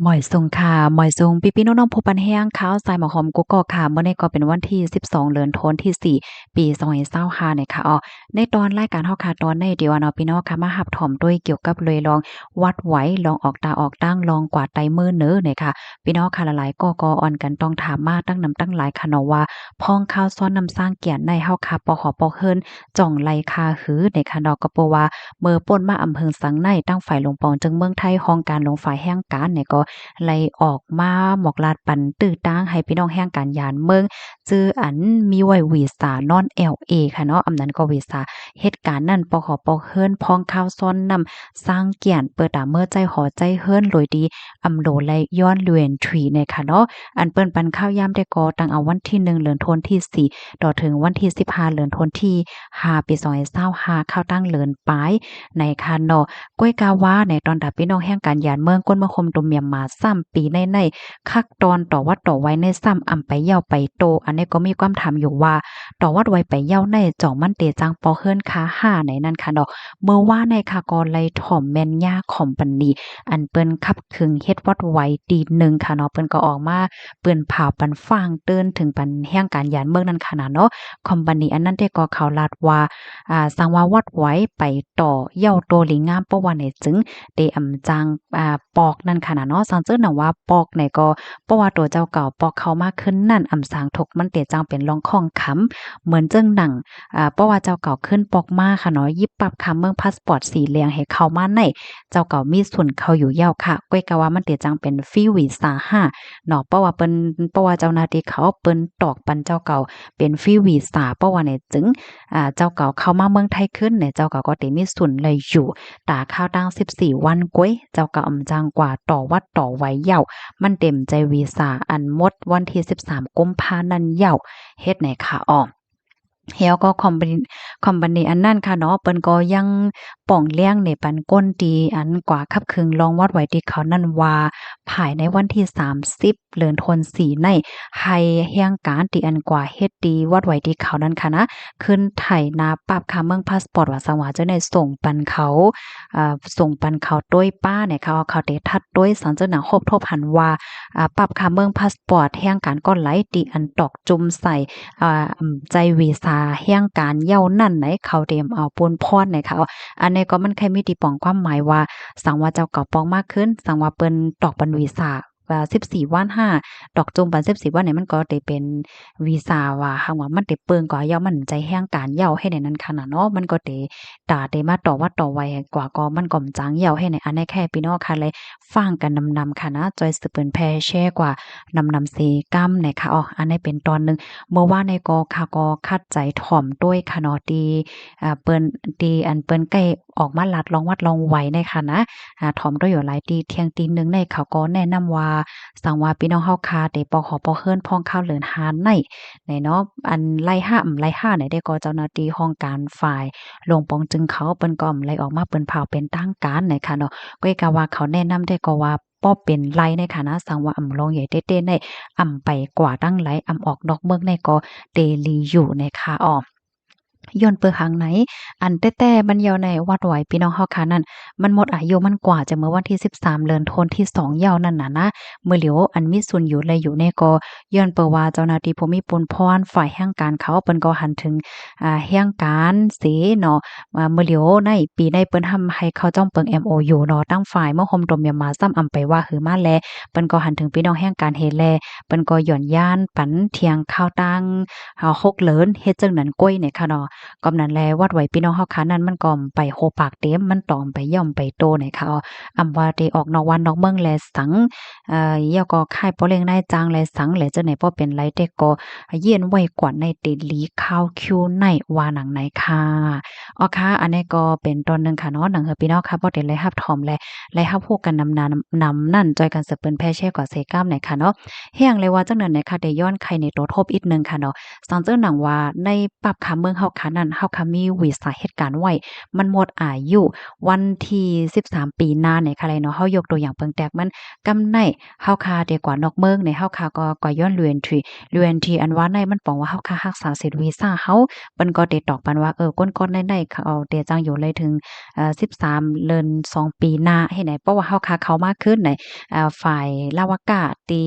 หมอยซุงค่ะหมอยซุงพี่ๆน้องๆผู้ปันแห้งข้าวสายหมอหอมกุ๊กกอกค่ะเมื่อนี้ก็เป็นวันที่12เดือนธันวาคมที่4ปี2025เนี่ยค่ะในตอนรายการเฮาค่ะตอนในเดี๋ยวเนาะพี่น้องค่ะมารับถ่อมด้วยเกี่ยวกับเลยลองวัดไหวลองออกตาออกตั้งลองกวาดไตมือเน้อเนี่ยค่ะพี่น้องค่ะหลายๆก็อ่อนกันต้องถามมาตั้งนำตั้งหลายค่ะเนาะว่าพ้องข้าวซ้อนนำสร้างเกียรติในเฮาค่ะปหปเฮิรนจ่องไลคาหือเนี่ยค่ะเนาะก็เพราะว่าเมื่อป่นมาอำเภอสังในตั้งฝ่ายลงปองจึงเมืองไทยห้องการลงฝ่ายแห่งการเนี่ยก็ ไล่ออกมาหมอกลาดปันตื้อตั้งให้พี่น้องแห่งการยานเมืองจื้ออันมีไว้วีซ่านอน LA ค่ะเนาะอำนั้นก็วีซ่าเหตุการณ์นั้นปขปเฮิรนพ้องข่าวซ้อนนำสร้างเกียรติเปิดตาเมื่อใจหอใจเฮิรนโดยดีอำโลและย้อนเลือนทรีเนี่ยค่ะเนาะอันเปิ้นปันข้าวยามได้ก่อตั้งเอาวันที่1เดือนธันวาคมที่4ต่อถึงวันที่15เดือนธันวาคมที่5ปี2025เข้าตั้งเลินปลายในค่ะเนาะ ก้วยกาวาในตอนดับพี่น้องแห่งการยานเมืองก้นมะคมตุมเมียมมา3ปีในคักตอนต่อวัดต่อไว้ในซ้ำอำไปเย้าไปโตอันนี้ก็มีความถามอยู่ว่าต่อวัดไว้ไปเย้าในจ่องมันเตจังปอเฮิรนคา5ในนั้นค่ะดอกเมื่อว่าในคากรไลถ่อมแม่นยาของปันนีอันเปิ้นขับขึงเฮ็ดวัดไว้ตีหนึ่งค่ะเนาะเปิ้นก็ออกมาเปิ้นผ่าปันฟางเตือนถึงปันแห่งการยานเมืองนั้นขนาดเนาะคอมปานีอันนั้นได้ก็ข่าวลาดว่าสังว่าวัดไว้ไปต่อเย้าโตหลิงงามเพราะว่าในจึงเตอำจางปอกนั่นค่ะนะเนาะสังเจิ้นน่ะว่าปอกเนี่ยก็เพราะว่าตัวเจ้าเก่าปอกเข้ามาขึ้นนั่นอำสางถกมันเตจังเป็นรองข้องค้ำเหมือนเจิ้งหนังเพราะว่าเจ้าเก่าขึ้นปอกมาค่ะเนาะยิบปรับคำเมืองพาสปอร์ตสีเหลืองให้เข้ามาในเจ้าเก่ามีส่วนเข้าอยู่ยาวค่ะก้อยกะว่ามันเตจังเป็นฟรีวีซ่า5เนาะเพราะว่าเปิ้นเพราะว่าเจ้าหน้าที่เขาเปิ้นตอกปันเจ้าเก่าเป็นฟรีวีซ่าเพราะว่าเนี่ยจึงเจ้าเก่าเข้ามาเมืองไทยขึ้นเนี่ยเจ้าเก่าก็เตมีส่วนเลยอยู่ ตาข้าวตั้ง14วันก้วยเจ้าก็อำจางกว่าต่อวัดต่อไว้เย่ามันเต็มใจวีซ่าอันหมดวันที่13กุมภานันเย่าเฮ็ดไหนค่ะอ้อเฮียก็คอมพานีอันนั้นค่ะเนาะเปิ้นก็ยังป่องเลี้ยงในปันก้นดีอันกว่าคับครึงลองวัดไว้ที่เขานั่นว่าภายในวันที่30เดือนธันวาคมในให้แห่งการที่อันกว่าเฮ็ดดีวัดไว้ที่เขานั่นค่ะนะขึ้นไถนาปรับค่าเมืองพาสปอร์ตว่าสังว่าจะได้ส่งปันเขาส่งปันเขาต้วยป้าเนี่ยเขาเตทัดต้วยสันเจ้าหนังครบทบหันว่าปรับค่าเมืองพาสปอร์ตแห่งการก้อนไหลตีอันตอกจุ่มใส่ใจวีซ่าแห่งการเย้านั่นไหนเขาเตรียมเอาปูนพรเนี่ยค่ะอันนี้ก็มันใครมีตีปองความหมายว่าสังว่าเจ้าเก่าปองมากขึ้นสังว่าเปิ้นตอกปันวีซ่า14วัน5ดอกจุ่มปัน14วันเนี่ยมันก็ได้เป็นวีซ่าว่าหากว่ามันได้เปิงกว่าเย้ามันใจแห่งการเย้าให้ในนั้นขนาดเนาะมันก็ได้ได้มาต่อว่าต่อไว้กว่าก็มันก็จางเย้าให้ในอันนี้แค่พี่น้องค่ะเลยฟังกันนำๆค่ะนะจอยสืบเปิ้นแพ่แชร์กว่านำเสกำเนี่ยค่ะอันนี้เป็นตอนนึง เมื่อว่าในกอค่ะก็คัดใจถ่อมด้วยค่ะเนาะที่เปิ้นที่อันเปิ้นใกล้ออกมาลัดลองวัดลองไหวในค่ะนะถ่อมด้วยอยู่หลายที่เที่ยงตีหนึ่งในเขาก็แนะนำว่าสังว่าพี่น้องเฮาคาได้ปขปเฮิรนพ้องข้าวเหลือนหานในเนาะอันไล่ห้าไล่ห้าไหนได้ก็เจ้าหน้าที่ห้องการฝ่ายลงปองจึงเขาเปิ้นก็ไล่ออกมาเปิ้นเผาเป็นทางการในค่ะเนาะก็กะว่าเขาแนะนำได้ก็ว่าป้อเป็นไรในฐานะสังว่าลองใหญ่เต้ๆในไปกว่าตั้งไหลออกนอกเมืองในก็เตลีอยู่ในค่ะอ้อย้อนเปิงหางไหนอันแต่มันยาวในวัดไหวพี่น้องเฮาค่ะนั่นมันหมดอายุมันกว่าจะเมื่อวันที่13เดือนธันวาคมที่2ยาวนั่นน่ะนะมื้อเหลียวอันมีส่วนอยู่เลยอยู่ในก็ย้อนเปิงว่าเจ้าหน้าที่ผู้มีปุนพรฝ่ายแห่งการเขาเปิ้นก็หันถึงแห่งการเสเนาะมื้อเหลียวในปีในเปิ้นทำให้เขาจ้องเปิง MOU เนาะตั้งฝ่ายเมื่อคมดมยามาซ้ำอำไปว่าหือมาแลเปิ้นก็หันถึงพี่น้องแห่งการเฮ็ดแลเปิ้นก็หย่อนย่านปันเที่ยงข้าวตังฮกเลินเฮ็ดจังนั้นก้อยเนี่ยค่ะเนาะ กำนั้นแลวัดไหวพี่น้องเฮาค่ะนั้นมันก็ไปโคปากเต็มมันตอมไปย่อมไปโตเนี่ยค่ะอำว่าได้ออกนอกวันนอกเมืองแลสังยอก็ค่ายปอเล็งนายจางแลสังแลจังไหนบ่เป็นไรแต่ก็เยียนไว้กว่าในติลีข้าวคิวในว่าหนังไหนค่ะค่ะอันนี้ก็เป็นตอนหนึงค่ะเนาะหนังเฮอพี่น้องค่ะบ่ได้เลยรับถอมและรับฮู้กันนำนั่นจอยกันสืบเปิ้นแพ่แช่กว่าเซกามไหนค่ะเนาะแฮงเลยว่าจังนั้นไหนค่ะได้ย้อนไขในโตทบอีกนึงค่ะเนาะสังเจ้าหนังว่าในปรับคำเมืองเฮาค่ะ นั้นเฮาค่ะมีวีซ่าเหตุการณ์ไว้มันหมดอายุวันที่13ปีหน้าเนี่ยค่ะเลยเนาะเฮายกตัวอย่างเปิงแตกมันกำไนเฮาค่ะดีกว่านอกเมืองในเฮาค่ะก็ย้อนเรียนทรีอันว่าในมันป้องว่าเฮาค่ะรักษาสิทธิ์วีซ่าเฮาเปิ้นก็ได้ตอกปันว่าก้นๆในๆเขาเอาแต่จังอยู่เลยถึง13เดือน2ปีหน้าเฮ็ดให้เพราะว่าเฮาค่ะเข้ามาขึ้นในฝ่ายลาวากาตี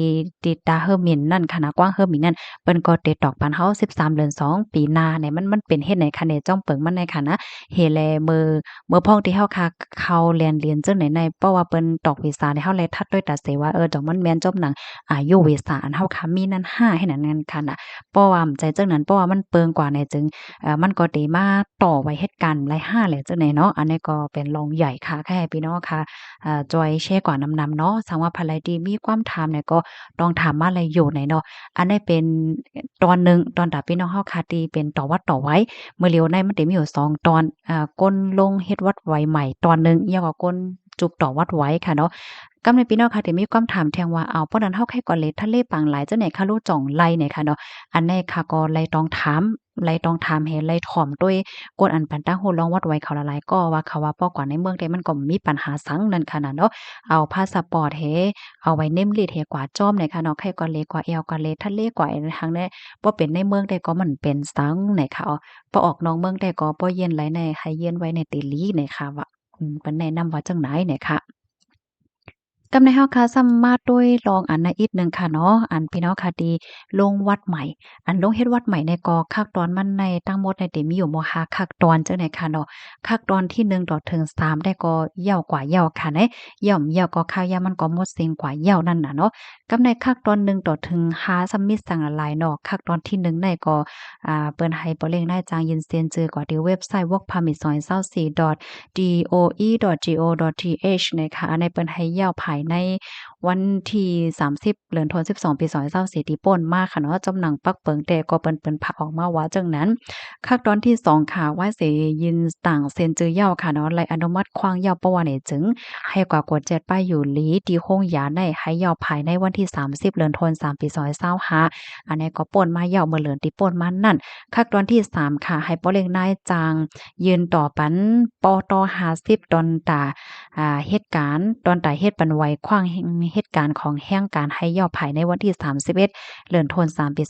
ตาเฮอหมิ่นนั่นคณะกว้างเฮอหมิ่นนั่นเปิ้นก็ได้ตอกปันเฮา13เดือน2ปีหน้าเนี่ยมันเป็นเฮ็ดให้คะแนนจ้องเปิงมันในค่ะนะเฮแลมื้อพ้องที่เฮาค่ะเข้าเรียนจังไหนในเพราะว่าเปิ้นตอกวีซ่าให้เฮาเลยทัดด้วยตาเสว่าดอกมันแม่นจบหนังอายุวีซ่าอันเฮาค่ะมีนั้น5ให้นั้นค่ะน่ะเพราะว่าใจจังนั้นเพราะว่ามันเปิงกว่าในจึงมันก็ได้มาต่อไว้เหตุการณ์หลาย5แหละจังไหนเนาะอันนี้ก็เป็นรองใหญ่ค่ะแค่พี่น้องค่ะจอยแชร์กว่านำๆเนาะสังว่าภายดีมีความถามเนี่ยก็ต้องถามมาอะไรอยู่ไหนเนาะอันนี้เป็นตอนหนึ่งตอนตาพี่น้องเฮาค่ะที่เป็นต่อวัดต่อไว้เมื่อเร็วในมันได้มีอยู่2ตอนก้นลงเฮ็ดวัดไว้ใหม่ตอนหนึ่งยาวกว่าก้นจุกต่อวัดไว้ค่ะเนาะกำในพี่น้องค่ะที่มีความถามแทงว่าเอาเพราะนั้นเฮาแค่ก่อนเลยทะเลปังหลายจังไหนคะลูกจ่องไล่เนี่ยค่ะเนาะอันนี้ค่ะก็ไล่ต้องถามไล่ต้องถามให้ไล่ถ่อมด้วยกวนอันปันตั้งโหลองวัดไว้เขาละลายก็ว่าเขาว่าป้อกว่าในเมืองใดมันก็มีปัญหาสังนั่นค่ะน่ะเนาะเอาพาสปอร์ตเฮเอาไว้เนมลีดเฮกว่าจ้อมเนี่ยค่ะเนาะใครก็เลกว่าแอวก็เลทะเลกว่าทางนี้บ่เป็นในเมืองใดก็มันเป็นสังไหนค่ะพอออกนอกเมืองได้ก็บ่เย็นไหลในให้เย็นไว้ในติลีเนี่ยค่ะว่าเพิ่นแนะนำว่าจังไหนเนี่ยค่ะ กำในเฮาค่ะสามารถด้วยลองอันน่ะอีกหนึ่งค่ะเนาะอันพี่น้องค่ะที่ลงวัดใหม่อันลงเฮ็ดวัดใหม่ในก็คักตอนมันในทั้งหมดในที่มีอยู่5คักตอนจังได๋ค่ะเนาะคักตอนที่1ต่อถึง3ได้ก็ยาวกว่ายาวค่ะเนาะย่อมยาวก็ข้าวยามมันก็หมดสิ้นกว่ายาวนั่นน่ะเนาะกำในคักตอน1ต่อถึง5ซัมมิตสังหลายเนาะคักตอนที่1ในก็เปิ้นให้บ่เร่งนายจางยินเซียนจื้อกว่าที่เว็บไซต์ workpermit224.doe.go.th นะคะอันนี้เปิ้นให้ยาวภายในวันที่30เดือนธันวาคม12ปี2024ที่ป่นมาค่ะเนาะจำหนังปักเปิงแต่ก็เปิ้นผะออกมาว่าจังนั้นคักตอนที่2ค่ะว่าเสยินต่างเซ็นจื้อยาวค่ะเนาะไลอนุมัติควางยาวประว่าเนี่ยจึงให้กว่ากดเจ็ดป้ายอยู่หลีที่โฮงหยาในให้ยาวภายในวันที่30เดือนธันวาคม3ปี2025อันนี้ก็ป่นมายาวเมื่อเลือนที่ป่นมานั่นคักตอนที่3ค่ะให้ป้อเล็กนายจางยืนต่อปันปต50ตอนตาเหตุการณ์ตอนตาเฮ็ดปันไว้ขว้างเหตุการณ์ของแห่งการให้ยาวภายในวันที่31เดือนธันวาคม3ปี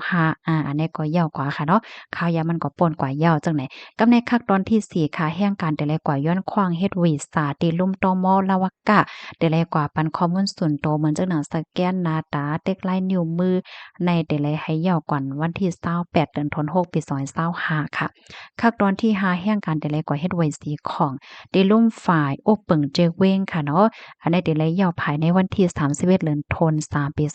2025อันนี้ก็ยาวกว่าค่ะเนาะข่าวยามันก็ป่นกว่ายาวจังไหนกำในคักตอนที่4ค่ะแห่งการแต่ละกว่าย้อนขว้างเฮ็ดวีซ่าที่ลุ่มตมลาวากะแต่ละกว่าปันข้อมูลส่วนตัวเหมือนจังหนังสแกนหน้าตาเต็กลายนิ้วมือในแต่ละให้ยาวกว่าวันที่28เดือนธันวาคมปี2025ค่ะคักตอนที่5แห่งการแต่ละกว่าเฮ็ดไว้สีของได้ลุ่มฝ่ายโอเปิงเจเวงค่ะเนาะอันนี้ได้เลยยาวภายในวันที่31เดือนธันวาคมปี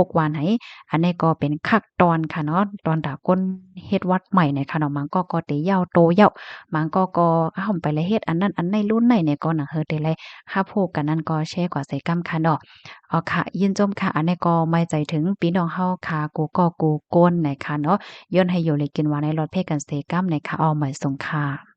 2526วันให้อันนี้ก็เป็นคักตอนค่ะเนาะตอนตาก้นเฮ็ดวัดใหม่เนี่ยค่ะเนาะมันก็เตยาวโตยาวมันก็อ้าวไปเลยเฮ็ดอันนั้นอันในรุ่นไหนเนี่ยก็หนังเฮอได้เลยถ้าพูดกันนั้นก็แชร์กว่าใส่กำค่ะเนาะอ๋อค่ะยินจมค่ะอันนี้ก็ไม่ใจถึงพี่น้องเฮาค่ะกูก็กูก้นนะคะเนาะย้อนให้อยู่เลยกินว่าในรถเพกันเซกัมในค่ะเอาใหม่ส่งค่ะ